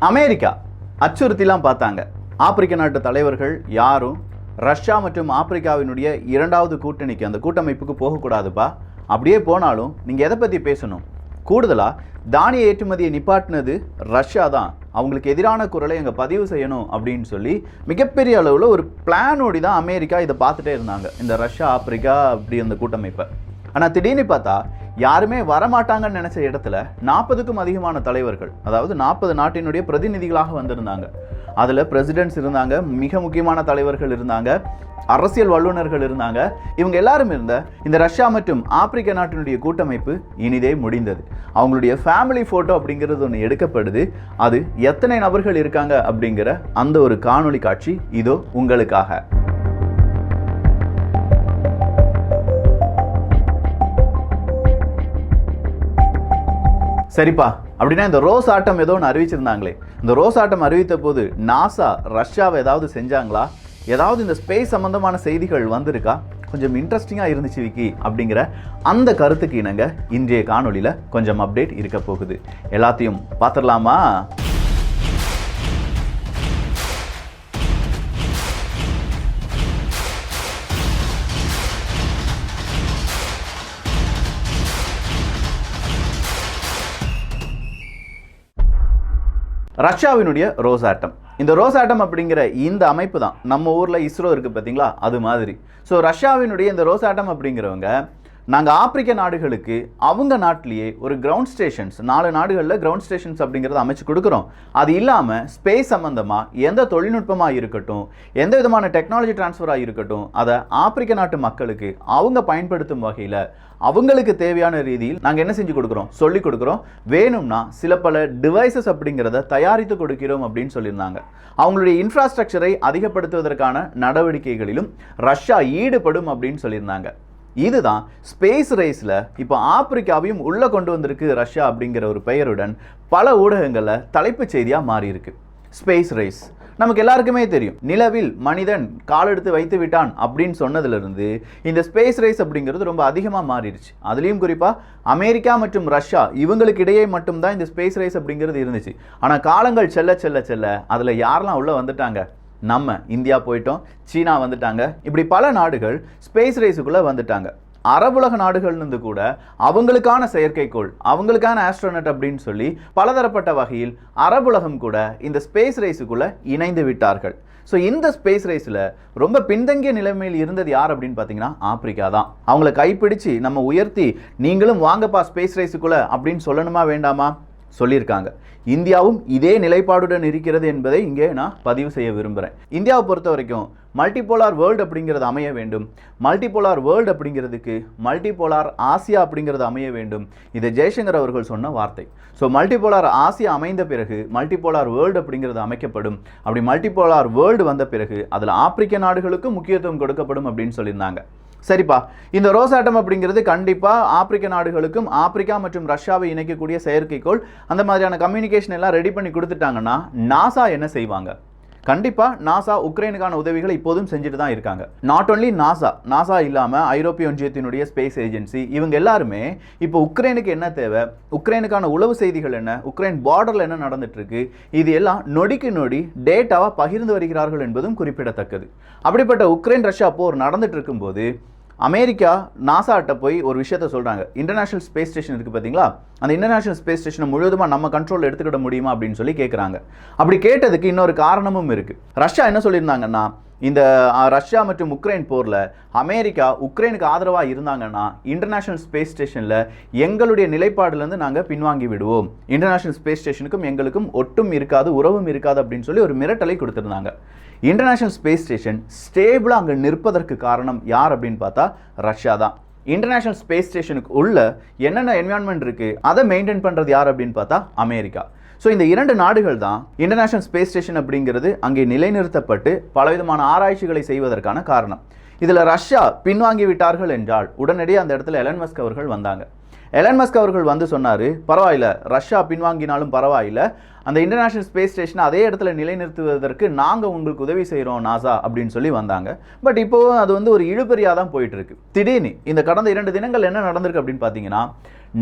America அச்சுறுத்திலாம் பார்த்தாங்க. ஆப்பிரிக்க நாட்டு தலைவர்கள் யாரும் ரஷ்யா மற்றும் ஆப்பிரிக்காவினுடைய இரண்டாவது கூட்டணிக்கு, அந்த கூட்டமைப்புக்கு போகக்கூடாதுப்பா. அப்படியே போனாலும் நீங்கள் எதை பற்றி பேசணும்? கூடுதலாக தானிய ஏற்றுமதியை நிப்பாட்டினது ரஷ்யா தான், அவங்களுக்கு எதிரான குரலை அங்கே பதிவு செய்யணும் அப்படின்னு சொல்லி மிகப்பெரிய அளவில் ஒரு பிளானோடி தான் அமெரிக்கா இதை பார்த்துட்டே இருந்தாங்க, இந்த ரஷ்யா ஆப்பிரிக்கா அப்படி அந்த கூட்டமைப்பை. ஆனால் திடீர்னு பார்த்தா யாருமே வரமாட்டாங்கன்னு நினச்ச இடத்துல 40க்கும் அதிகமான தலைவர்கள், அதாவது 40 நாட்டினுடைய பிரதிநிதிகளாக வந்திருந்தாங்க. அதில் பிரசிடென்ட்ஸ் இருந்தாங்க, மிக முக்கியமான தலைவர்கள் இருந்தாங்க, அரசியல் வல்லுநர்கள் இருந்தாங்க. இவங்க எல்லாரும் இருந்த இந்த ரஷ்யா மற்றும் ஆப்பிரிக்க நாட்டினுடைய கூட்டமைப்பு இனிதே முடிந்தது. அவங்களுடைய ஃபேமிலி ஃபோட்டோ அப்படிங்கிறது ஒன்று எடுக்கப்படுது. அது எத்தனை நபர்கள் இருக்காங்க அப்படிங்கிற அந்த ஒரு காணொளி காட்சி இதோ உங்களுக்காக. சரிப்பா, அப்படின்னா இந்த ரோஸ் ஆட்டம் ஏதோ ஒன்று அறிவிச்சிருந்தாங்களே, இந்த ரோஸ் ஆட்டம் அறிவித்த போது நாசா ரஷ்யாவை ஏதாவது செஞ்சாங்களா? ஏதாவது இந்த ஸ்பேஸ் சம்பந்தமான செய்திகள் வந்திருக்கா? கொஞ்சம் இன்ட்ரெஸ்டிங்காக இருந்துச்சு விக்கி அப்படிங்கிற அந்த கருத்துக்கு இணங்க இன்றைய காணொலியில் கொஞ்சம் அப்டேட் இருக்க போகுது. எல்லாத்தையும் பார்த்துடலாமா? ரஷ்யாவினுடைய ரோஸ் ஆட்டம். இந்த ரோஸ் ஆட்டம் அப்படிங்கிற இந்த அமைப்பு தான் நம்ம ஊரில் இஸ்ரோ இருக்குது பார்த்தீங்களா, அது மாதிரி. ஸோ ரஷ்யாவினுடைய இந்த ரோஸ் ஆட்டம் அப்படிங்கிறவங்க நாங்கள் ஆப்பிரிக்க நாடுகளுக்கு அவங்க நாட்டிலேயே ஒரு கிரவுண்ட் ஸ்டேஷன்ஸ், 4 நாடுகளில் கிரவுண்ட் ஸ்டேஷன்ஸ் அப்படிங்கிறத அமைச்சு கொடுக்குறோம். அது இல்லாமல் ஸ்பேஸ் சம்மந்தமாக எந்த தொழில்நுட்பமாக இருக்கட்டும், எந்த விதமான டெக்னாலஜி டிரான்ஸ்ஃபராக இருக்கட்டும், அதை ஆப்பிரிக்க நாட்டு மக்களுக்கு அவங்க பயன்படுத்தும் வகையில் அவங்களுக்கு தேவையான ரீதியில் நாங்கள் என்ன செஞ்சு கொடுக்குறோம், சொல்லி கொடுக்குறோம். வேணும்னா சில பல டிவைசஸ் அப்படிங்கிறத தயாரித்து கொடுக்கிறோம் அப்படின்னு சொல்லியிருந்தாங்க. அவங்களுடைய இன்ஃப்ராஸ்ட்ரக்சரை அதிகப்படுத்துவதற்கான நடவடிக்கைகளிலும் ரஷ்யா ஈடுபடும் அப்படின்னு சொல்லியிருந்தாங்க. இதுதான் ஸ்பேஸ் ரேஸில் இப்போ ஆப்பிரிக்காவையும் உள்ளே கொண்டு வந்திருக்கு ரஷ்யா அப்படிங்கிற ஒரு பெயருடன் பல ஊடகங்களில் தலைப்புச் செய்தியாக மாறி இருக்கு. ஸ்பேஸ் ரேஸ் நமக்கு எல்லாருக்குமே தெரியும். நிலவில் மனிதன் காலெடுத்து வைத்து விட்டான் அப்படின்னு சொன்னதுலேருந்து இந்த ஸ்பேஸ் ரேஸ் அப்படிங்கிறது ரொம்ப அதிகமாக மாறிடுச்சு. அதுலேயும் குறிப்பாக அமெரிக்கா மற்றும் ரஷ்யா இவங்களுக்கு இடையே மட்டும்தான் இந்த ஸ்பேஸ் ரேஸ் அப்படிங்கிறது இருந்துச்சு. ஆனால் காலங்கள் செல்ல செல்ல செல்ல அதில் யாரெல்லாம் உள்ளே வந்துட்டாங்க? நம்ம இந்தியா போயிட்டோம், சீனா வந்துட்டாங்க, இப்படி பல நாடுகள் ஸ்பேஸ் ரேஸுக்குள்ளே வந்துட்டாங்க. அரபுலக நாடுகள்னு கூட அவங்களுக்கான செயற்கைக்கோள், அவங்களுக்கான ஆஸ்ட்ரோனட் அப்படின்னு சொல்லி பலதரப்பட்ட வகையில் அரபுலகம் கூட இந்த ஸ்பேஸ் ரேஸுக்குள்ளே இணைந்து விட்டார்கள். ஸோ இந்த ஸ்பேஸ் ரேஸில் ரொம்ப பின்தங்கிய நிலைமையில் இருந்தது யார் அப்படின்னு பார்த்தீங்கன்னா ஆப்பிரிக்கா தான். அவங்கள கைப்பிடிச்சு நம்ம உயர்த்தி நீங்களும் வாங்கப்பா ஸ்பேஸ் ரேஸுக்குள்ளே அப்படின்னு சொல்லணுமா வேண்டாமா? சொல்லியிருக்காங்க. இந்தியாவும் இதே நிலைப்பாடுடன் இருக்கிறது என்பதை இங்கே நான் பதிவு செய்ய விரும்புகிறேன். இந்தியாவை பொறுத்த வரைக்கும் மல்டிபோலார் வேர்ல்டு அப்படிங்கிறது அமைய வேண்டும். மல்டிபோலார் வேர்ல்டு அப்படிங்கிறதுக்கு மல்டிபோலார் ஆசியா அப்படிங்கிறது அமைய வேண்டும். இது ஜெய்சங்கர் அவர்கள் சொன்ன வார்த்தை. ஸோ மல்டிபோலார் ஆசியா அமைந்த பிறகு மல்டிபோலார் வேர்ல்டு அப்படிங்கிறது அமைக்கப்படும். அப்படி மல்டிபோலார் வேர்ல்டு வந்த பிறகு அதில் ஆப்பிரிக்க நாடுகளுக்கும் முக்கியத்துவம் கொடுக்கப்படும் அப்படின்னு சொல்லியிருந்தாங்க. சரிப்பா, இந்த ரோஸ் ஆட்டம் அப்படிங்கிறது கண்டிப்பாக ஆப்பிரிக்க நாடுகளுக்கும் ஆப்பிரிக்கா மற்றும் ரஷ்யாவை இணைக்கக்கூடிய செயற்கைக்கோள், அந்த மாதிரியான கம்யூனிகேஷன் எல்லாம் ரெடி பண்ணி கொடுத்துட்டாங்கன்னா நாசா என்ன செய்வாங்க? கண்டிப்பாக நாசா உக்ரைனுக்கான உதவிகளை இப்போதும் செஞ்சுட்டு தான் இருக்காங்க. நாட் ஒன்லி நாசா இல்லாமல் ஐரோப்பிய ஒன்றியத்தினுடைய ஸ்பேஸ் ஏஜென்சி இவங்க எல்லாருமே இப்போ உக்ரைனுக்கு என்ன தேவை, உக்ரைனுக்கான உளவு செய்திகள் என்ன, உக்ரைன் பார்டரில் என்ன நடந்துட்டு இருக்கு, இது எல்லாம் நொடிக்கு நொடி டேட்டாவை பகிர்ந்து வருகிறார்கள் என்பதும் குறிப்பிடத்தக்கது. அப்படிப்பட்ட உக்ரைன் ரஷ்யா போர் நடந்துட்டு இருக்கும்போது அமெரிக்கா நாசாட்ட போய் ஒரு விஷயத்த சொல்கிறாங்க. இன்டர்நேஷனல் ஸ்பேஸ் ஸ்டேஷன் இருக்குது பார்த்தீங்களா, அந்த இன்டர்நேஷனல் ஸ்பேஸ் ஸ்டேஷனை முழுவதுமாக நம்ம கண்ட்ரோலில் எடுத்துக்கிட முடியுமா அப்படின்னு சொல்லி கேட்குறாங்க. அப்படி கேட்டதுக்கு இன்னொரு காரணமும் இருக்குது. ரஷ்யா என்ன சொல்லியிருந்தாங்கன்னா, இந்த ரஷ்யா மற்றும் உக்ரைன் போரில் அமெரிக்கா உக்ரைனுக்கு ஆதரவாக இருந்தாங்கன்னா இன்டர்நேஷனல் ஸ்பேஸ் ஸ்டேஷனில் எங்களுடைய நிலைப்பாடுலேருந்து நாங்கள் பின்வாங்கி விடுவோம், இன்டர்நேஷனல் ஸ்பேஸ் ஸ்டேஷனுக்கும் எங்களுக்கும் ஒட்டும் இருக்காது, உறவும் இருக்காது அப்படின்னு சொல்லி ஒரு மிரட்டலை கொடுத்துருந்தாங்க. இன்டர்நேஷனல் ஸ்பேஸ் ஸ்டேஷன் ஸ்டேபிளாக அங்கே நிற்பதற்கு காரணம் யார் அப்படின்னு பார்த்தா ரஷ்யா தான். இன்டர்நேஷனல் ஸ்பேஸ் ஸ்டேஷனுக்கு உள்ள என்னென்ன என்விரான்மெண்ட் இருக்குது அதை மெயின்டைன் பண்ணுறது யார் அப்படின்னு பார்த்தா அமெரிக்கா. ஸோ இந்த 2 நாடுகள் தான் இன்டர்நேஷனல் ஸ்பேஸ் ஸ்டேஷன் அப்படிங்கிறது அங்கே நிலைநிறுத்தப்பட்டு பலவிதமான ஆராய்ச்சிகளை செய்வதற்கான காரணம். இதில் ரஷ்யா பின்வாங்கி விட்டார்கள் என்றால் உடனடியாக அந்த இடத்துல எலன் மஸ்க் அவர்கள் வந்தாங்க. எலன் மஸ்க் அவர்கள் வந்து சொன்னார், பரவாயில்ல ரஷ்யா பின்வாங்கினாலும் பரவாயில்ல, அந்த இன்டர்நேஷனல் ஸ்பேஸ் ஸ்டேஷனை அதே இடத்துல நிலைநிறுத்துவதற்கு நாங்கள் உங்களுக்கு உதவி செய்கிறோம் நாசா அப்படின்னு சொல்லி வந்தாங்க. பட் இப்போ அது வந்து ஒரு இழுபறியாக தான் போயிட்டு இருக்கு. திடீர்னு இந்த கடந்த 2 தினங்கள் என்ன நடந்திருக்கு அப்படின்னு பார்த்தீங்கன்னா,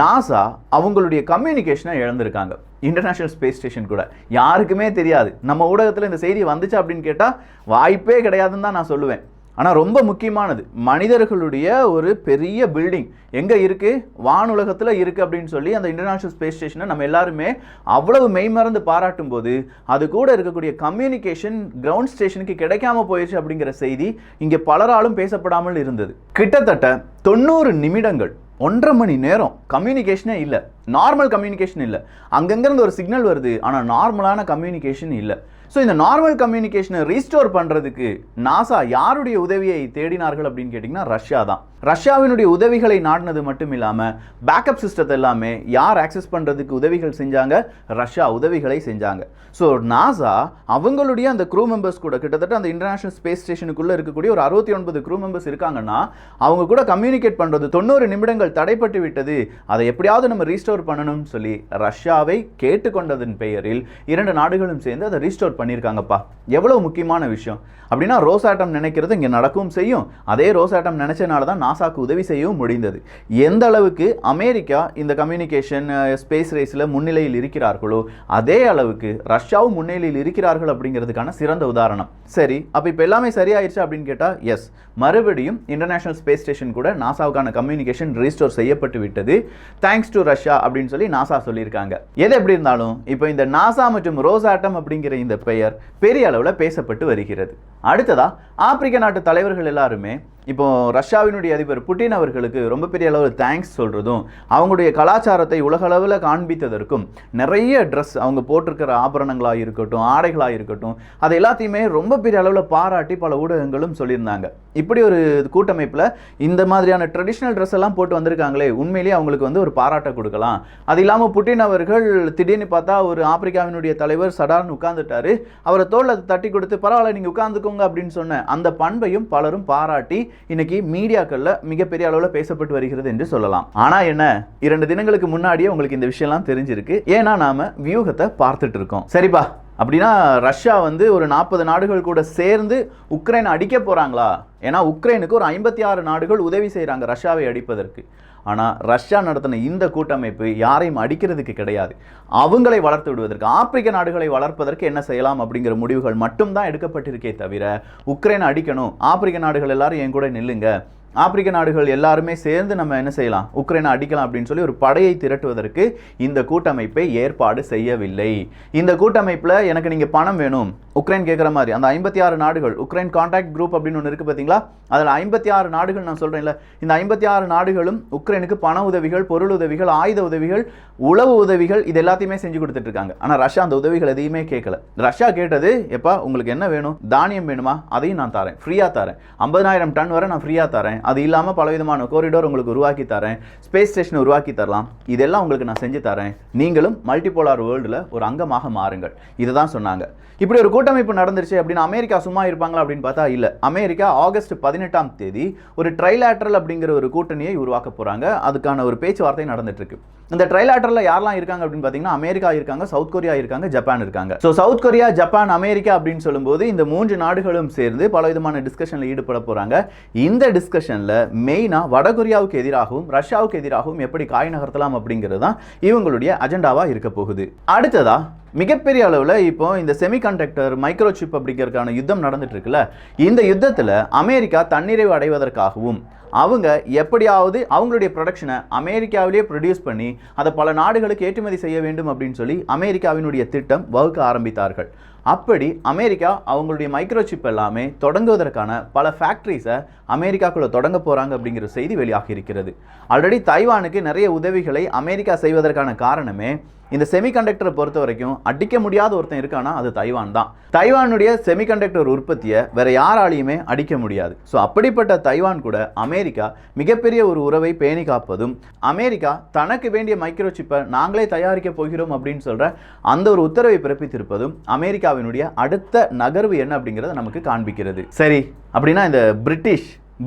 நாசா அவங்களுடைய கம்யூனிகேஷனை இழந்திருக்காங்க. இன்டர்நேஷனல் ஸ்பேஸ் ஸ்டேஷன் கூட யாருக்குமே தெரியாது. நம்ம ஊடகத்தில் இந்த செய்தி வந்துச்சு அப்படின்னு கேட்டால் வாய்ப்பே கிடையாதுன்னு தான் நான் சொல்லுவேன். ஆனால் ரொம்ப முக்கியமானது, மனிதர்களுடைய ஒரு பெரிய பில்டிங் எங்கே இருக்குது, வானுலகத்தில் இருக்குது அப்படின்னு சொல்லி அந்த இன்டர்நேஷனல் ஸ்பேஸ் ஸ்டேஷனை நம்ம எல்லாருமே அவ்வளவு மெய்மறந்து பாராட்டும் போது அது கூட இருக்கக்கூடிய கம்யூனிகேஷன் கிரவுண்ட் ஸ்டேஷனுக்கு கிடைக்காம போயிடுச்சு அப்படிங்கிற செய்தி இங்கே பலராலும் பேசப்படாமல் இருந்தது. கிட்டத்தட்ட 90 நிமிடங்கள் 1.5 மணி நேரம் கம்யூனிகேஷனே இல்லை, நார்மல் கம்யூனிகேஷன் இல்லை. அங்கங்கிருந்து ஒரு சிக்னல் வருது, ஆனால் நார்மலான கம்யூனிகேஷன் இல்லை. ஸோ இந்த நார்மல் கம்யூனிகேஷனை ரீஸ்டோர் பண்ணுறதுக்கு நாசா யாருடைய உதவியை தேடினார்கள் அப்படின்னு கேட்டிங்கன்னா ரஷ்யா தான். ரஷ்யாவினுடைய உதவிகளை நாடினது மட்டும் இல்லாமல் பேக்கப் சிஸ்டத்தை எல்லாமே யார் ஆக்சஸ் பண்ணுறதுக்கு உதவிகள் செஞ்சாங்க, ரஷ்யா உதவிகளை செஞ்சாங்க. ஸோ நாசா அவங்களுடைய அந்த க்ரூ மெம்பர்ஸ் கூட கிட்டத்தட்ட அந்த இன்டர்நேஷனல் ஸ்பேஸ் ஸ்டேஷனுக்குள்ளே இருக்கக்கூடிய ஒரு 69 க்ரூ மெம்பர்ஸ் இருக்காங்கன்னா அவங்க கூட கம்யூனிகேட் பண்ணுறது 90 நிமிடங்கள் தடைப்பட்டு விட்டது, அதை எப்படியாவது நம்ம ரீஸ்டோர் பண்ணணும்னு சொல்லி ரஷ்யாவை கேட்டுக்கொண்டதன் பெயரில் 2 நாடுகளும் சேர்ந்து அதை ரீஸ்டோர் பண்ணியிருக்காங்கப்பா. எவ்வளவு முக்கியமான விஷயம் அப்படின்னா, ரோசாட்டம் நினைக்கிறது இங்கே நடக்கவும் செய்யும். அதே ரோசாட்டம் நினைச்சனால தான் நாசாக்கு உதவி செய்யவும் முடிந்தது. எந்த அளவுக்கு அமெரிக்கா இந்த கம்யூனிகேஷன் ஸ்பேஸ் ரேஸில் முன்னிலையில் இருக்கிறார்களோ அதே அளவுக்கு ரஷ்யாவும் முன்னிலையில் இருக்கிறார்கள் அப்படிங்கிறதுக்கான சிறந்த உதாரணம். சரி, அப்போ இப்போ எல்லாமே சரியாயிருச்சு அப்படின்னு கேட்டால் எஸ், மறுபடியும் இன்டர்நேஷனல் ஸ்பேஸ் ஸ்டேஷன் கூட நாசாவுக்கான கம்யூனிகேஷன் ரீஸ்டோர் செய்யப்பட்டு விட்டது, தேங்க்ஸ் டு ரஷ்யா அப்படின்னு சொல்லி நாசா சொல்லியிருக்காங்க. எது எப்படி இருந்தாலும் இப்போ இந்த நாசா மற்றும் ரோசாட்டம் அப்படிங்கிற இந்த பெயர் பெரிய அளவில் பேசப்பட்டு வருகிறது. அடுத்ததா ஆப்பிரிக்க நாட்டு தலைவர்கள் எல்லாருமே இப்போ ரஷ்யாவினுடைய அதிபர் புட்டின் அவர்களுக்கு ரொம்ப பெரிய அளவில் தேங்க்ஸ் சொல்கிறதும், அவங்களுடைய கலாச்சாரத்தை உலகளவில் காண்பித்ததற்கும் நிறைய ட்ரெஸ் அவங்க போட்டிருக்கிற ஆபரணங்களாக இருக்கட்டும், ஆடைகளாக இருக்கட்டும், அது எல்லாத்தையுமே ரொம்ப பெரிய அளவில் பாராட்டி பல ஊடகங்களும் சொல்லியிருந்தாங்க. இப்படி ஒரு கூட்டமைப்பில் இந்த மாதிரியான ட்ரெடிஷ்னல் ட்ரெஸ் எல்லாம் போட்டு வந்திருக்காங்களே, உண்மையிலேயே அவங்களுக்கு வந்து ஒரு பாராட்டை கொடுக்கலாம். அது இல்லாமல் புட்டின் அவர்கள் திடீர்னு பார்த்தா ஒரு ஆப்பிரிக்காவினுடைய தலைவர் சடார்னு உட்கார்ந்துட்டாரு, அவரை தோளில் தட்டி கொடுத்து பரவாயில்ல நீங்கள் உட்கார்ந்துக்கோங்க அப்படின்னு சொன்ன அந்த பண்பையும் பலரும் பாராட்டி இன்னைக்கு மீடியாக்கள்ல மிகப்பெரிய அளவில் பேசப்பட்டு வருகிறது என்று சொல்லலாம். ஆனா என்ன, 2 தினங்களுக்கு முன்னாடியே உங்களுக்கு இந்த விஷயம்லாம் தெரிஞ்சிருக்கு, ஏன்னா நாம வியூகத்தை பார்த்துட்டு இருக்கோம். சரிப்பா, அப்படின்னா ரஷ்யா வந்து ஒரு 40 நாடுகள் கூட சேர்ந்து உக்ரைனை அடிக்க போறாங்களா? ஏன்னா உக்ரைனுக்கு ஒரு 56 நாடுகள் உதவி செய்யறாங்க ரஷ்யாவை அடிப்பதற்கு. ஆனால் ரஷ்யா நடத்தின இந்த கூட்டமைப்பு யாரையும் அடிக்கிறதுக்கு கிடையாது, அவங்களை வளர்த்து விடுவதற்கு, ஆப்பிரிக்க நாடுகளை வளர்ப்பதற்கு என்ன செய்யலாம் அப்படிங்கிற முடிவுகள் மட்டும்தான் எடுக்கப்பட்டிருக்கே தவிர உக்ரைனை அடிக்கணும், ஆப்பிரிக்க நாடுகள் எல்லாரும் என் கூட நில்லுங்க, ஆப்பிரிக்க நாடுகள் எல்லாருமே சேர்ந்து நம்ம என்ன செய்யலாம், உக்ரைனை அடிக்கலாம் அப்படின்னு சொல்லி ஒரு படையை திரட்டுவதற்கு இந்த கூட்டமைப்பை ஏற்பாடு செய்யவில்லை. இந்த கூட்டமைப்பில் எனக்கு நீங்கள் பணம் வேணும், உக்ரைன் கேட்குற மாதிரி அந்த 56 நாடுகள் உக்ரைன் கான்டாக்ட் குரூப் அப்படின்னு ஒன்று இருக்குது பார்த்தீங்களா, அதில் 56 நாடுகள் நான் சொல்கிறேன்ல, இந்த 56 நாடுகளும் உக்ரைனுக்கு பண உதவிகள், பொருள் உதவிகள், ஆயுத உதவிகள், உளவு உதவிகள் இது எல்லாத்தையுமே செஞ்சு கொடுத்துட்டு இருக்காங்க. ஆனால் ரஷ்யா அந்த உதவிகள் எதையுமே கேட்கல. ரஷ்யா கேட்டது, எப்பா உங்களுக்கு என்ன வேணும், தானியம் வேணுமா, அதையும் நான் தரேன், ஃப்ரீயாக தரேன், 50,000 டன் வரை நான் ஃப்ரீயாக தரேன், அது இல்லாமல் பலவிதமான கோரிடோர் உங்களுக்கு உருவாக்கி தரேன், ஸ்பேஸ் ஸ்டேஷன் உருவாக்கி தரலாம், இதெல்லாம் உங்களுக்கு நான் செஞ்சு தரேன், நீங்களும் மல்டிபோலார் வேர்ல்டில் ஒரு அங்கமாக மாறுங்கள், இதை தான் சொன்னாங்க. இப்படி ஒரு கூட்டமைப்பு நடந்துருச்சு அப்படின்னு அமெரிக்கா சும்மா இருப்பாங்களா அப்படின்னு பார்த்தா இல்லை. அமெரிக்கா ஆகஸ்ட் 18ஆம் தேதி ஒரு ட்ரைலாட்ரல் அப்படிங்கிற ஒரு கூட்டணியை உருவாக்க போகிறாங்க. அதுக்கான ஒரு பேச்சுவார்த்தை நடந்துட்டு இருக்கு. இந்த ட்ரைலாட்டரில் யாரெல்லாம் இருக்காங்க அப்படின்னு பார்த்தீங்கன்னா, அமெரிக்கா இருக்காங்க, சவுத் கொரியா இருக்காங்க, ஜப்பான் இருக்காங்க. So south Korea, Japan, America அப்படின்னு சொல்லும்போது இந்த 3 நாடுகளும் சேர்ந்து பல விதமான டிஸ்கஷனில் ஈடுபட போகிறாங்க. இந்த டிஸ்கஷனில் மெயினாக வடகொரியாவுக்கு எதிராகவும் ரஷ்யாவுக்கு எதிராகவும் எப்படி காய் நகர்த்தலாம் அப்படிங்கிறது தான் இவங்களுடைய அஜெண்டாவாக இருக்க போகுது. அடுத்ததா மிகப்பெரிய அளவில் இப்போ இந்த செமிகண்டக்டர் மைக்ரோசிப் அப்படிங்கிறதுக்கான யுத்தம் நடந்துட்டு இருக்குல்ல, இந்த யுத்தத்தில் அமெரிக்கா தன்னிறைவு அடைவதற்காகவும் அவங்க எப்படியாவது அவங்களுடைய ப்ரொடக்ஷனை அமெரிக்காவிலேயே ப்ரொடியூஸ் பண்ணி அதை பல நாடுகளுக்கு ஏற்றுமதி செய்ய வேண்டும் அப்படின்னு சொல்லி அமெரிக்காவினுடைய திட்டம் வகுக்க ஆரம்பித்தார்கள். அப்படி அமெரிக்கா அவங்களுடைய மைக்ரோசிப் எல்லாமே தொடங்குவதற்கான பல ஃபேக்ட்ரிஸை அமெரிக்காக்குள்ளே தொடங்க போகிறாங்க அப்படிங்கிற செய்தி வெளியாகி இருக்கிறது. ஆல்ரெடி தைவானுக்கு நிறைய உதவிகளை அமெரிக்கா செய்வதற்கான காரணமே இந்த செமிகண்டக்டரை பொறுத்த வரைக்கும் அடிக்க முடியாத ஒருத்தன் இருக்கானா அது தைவான் தான். தைவானுடைய செமிகண்டக்டர் உற்பத்தியை வேற யாராலையுமே அடிக்க முடியாது. ஸோ அப்படிப்பட்ட தைவான் கூட அமெரிக்கா மிகப்பெரிய ஒரு உறவை பேணி காப்பதும், அமெரிக்கா தனக்கு வேண்டிய மைக்ரோசிப்பை நாங்களே தயாரிக்க போகிறோம் அப்படின்னு சொல்ற அந்த ஒரு உத்தரவை பிறப்பித்திருப்பதும் அமெரிக்காவினுடைய அடுத்த நகர்வு என்ன அப்படிங்கிறத நமக்கு காண்பிக்கிறது. சரி, அப்படின்னா இந்த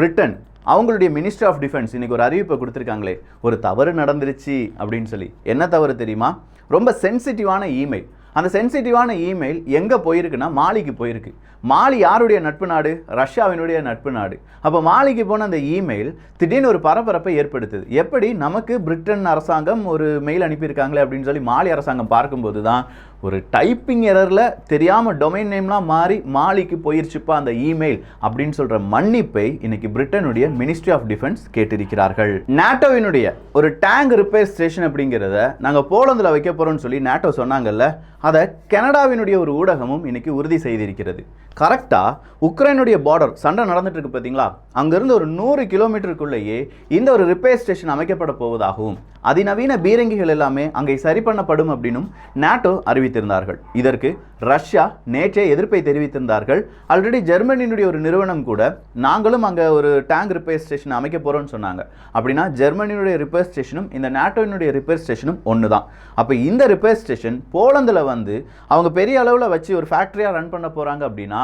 பிரிட்டன் அவங்களுடைய மினிஸ்ட்ரி ஆஃப் டிஃபென்ஸ் இன்னைக்கு ஒரு அறிவிப்பை கொடுத்துருக்காங்களே, ஒரு தவறு நடந்துருச்சு அப்படின்னு சொல்லி. என்ன தவறு தெரியுமா? ரொம்ப சென்சிட்டிவான இமெயில். அந்த சென்சிட்டிவான இமெயில் எங்கே போயிருக்குன்னா மாலிக்கு போயிருக்கு. மாலி யாருடைய நட்பு நாடு? ரஷ்யாவினுடைய நட்பு நாடு. அப்போ மாலிக்கு போன அந்த இமெயில் திடீர்னு ஒரு பரபரப்பை ஏற்படுத்துது. எப்படி நமக்கு பிரிட்டன் அரசாங்கம் ஒரு மெயில் அனுப்பியிருக்காங்களே அப்படின்னு சொல்லி மாலி அரசாங்கம் பார்க்கும்போது தான் ஒரு டைப்பிங் எரரில் தெரியாமல் டொமைன் நேம்லாம் மாறி மாலிக்கு போயிருச்சுப்பா அந்த இமெயில் அப்படின்னு சொல்கிற மன்னிப்பை இன்னைக்கு பிரிட்டனுடைய மினிஸ்ட்ரி ஆஃப் டிஃபென்ஸ் கேட்டிருக்கிறார்கள். நாட்டோவினுடைய ஒரு டேங்க் ரிப்பேர் ஸ்டேஷன் அப்படிங்கிறத நாங்கள் போலந்தில் வைக்க போகிறோம்னு சொல்லி நாட்டோ சொன்னாங்கல்ல, அதை கனடாவினுடைய ஒரு ஊடகமும் இன்னைக்கு உறுதி செய்திருக்கிறது. கரெக்டாக உக்ரைனுடைய பார்டர் சண்டை நடந்துட்டு இருக்கு பார்த்தீங்களா, அங்கேருந்து ஒரு 100 கிலோமீட்டருக்குள்ளேயே இந்த ஒரு ரிப்பேர் ஸ்டேஷன் அமைக்கப்பட போவதாகவும் அதிநவீன பீரங்கிகள் எல்லாமே அங்கே சரி பண்ணப்படும் அப்படின்னும் நாட்டோ அறிவித்திருந்தார்கள். இதற்கு ரஷ்யா நேற்றே எதிர்ப்பை தெரிவித்திருந்தார்கள். ஆல்ரெடி ஜெர்மனியினுடைய ஒரு நிறுவனம் கூட நாங்களும் அங்கே ஒரு டேங்க் ரிப்பேர் ஸ்டேஷன் அமைக்க போகிறோம்னு சொன்னாங்க. அப்படின்னா ஜெர்மனியுடைய ரிப்பேர் ஸ்டேஷனும் இந்த நாட்டோவினுடைய ரிப்பேர் ஸ்டேஷனும் ஒன்று தான். அப்போ இந்த ரிப்பேர் ஸ்டேஷன் போலந்தில் வந்து அவங்க பெரிய அளவில் வச்சு ஒரு ஃபேக்ட்ரியாக ரன் பண்ண போகிறாங்க அப்படின்னா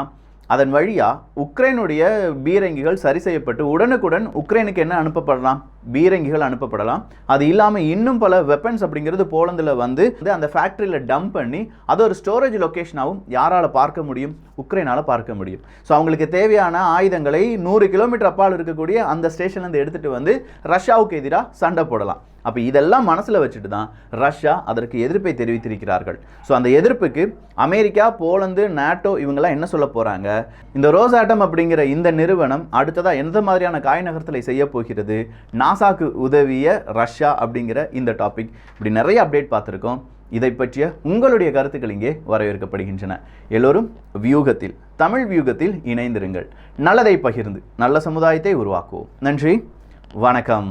அதன் வழியாக உக்ரைனுடைய பீரங்கிகள் சரி செய்யப்பட்டு உடனுக்குடன் உக்ரைனுக்கு என்ன அனுப்பப்படலாம்? பீரங்கிகள் அனுப்பப்படலாம். அது இல்லாமல் இன்னும் பல வெப்பன்ஸ் அப்படிங்கிறது போலந்தில் வந்து அந்த ஃபேக்ட்ரியில் டம்ப் பண்ணி அது ஒரு ஸ்டோரேஜ் லொக்கேஷனாகவும் யாரால் பார்க்க முடியும்? உக்ரைனால் பார்க்க முடியும். ஸோ அவங்களுக்கு தேவையான ஆயுதங்களை 100 கிலோமீட்டர் அப்பால் இருக்கக்கூடிய அந்த ஸ்டேஷன்லேருந்து எடுத்துகிட்டு வந்து ரஷ்யாவுக்கு எதிராக சண்டை போடலாம். அப்போ இதெல்லாம் மனசில் வச்சுட்டு தான் ரஷ்யா அதற்கு எதிர்ப்பை தெரிவித்திருக்கிறார்கள். ஸோ அந்த எதிர்ப்புக்கு அமெரிக்கா, போலந்து, நாட்டோ இவங்கெல்லாம் என்ன சொல்ல போகிறாங்க? இந்த ரோசாட்டம் அப்படிங்கிற இந்த நிறுவனம் அடுத்ததாக எந்த மாதிரியான காய் நகர்த்தலை செய்ய போகிறது? நாசாக்கு உதவிய ரஷ்யா அப்படிங்கிற இந்த டாபிக், இப்படி நிறைய அப்டேட் பார்த்துருக்கோம். இதை பற்றிய உங்களுடைய கருத்துக்கள் இங்கே வரவேற்கப்படுகின்றன. எல்லோரும் வியூகத்தில், தமிழ் வியூகத்தில் இணைந்திருங்கள். நல்லதை பகிர்ந்து நல்ல சமுதாயத்தை உருவாக்குவோம். நன்றி, வணக்கம்.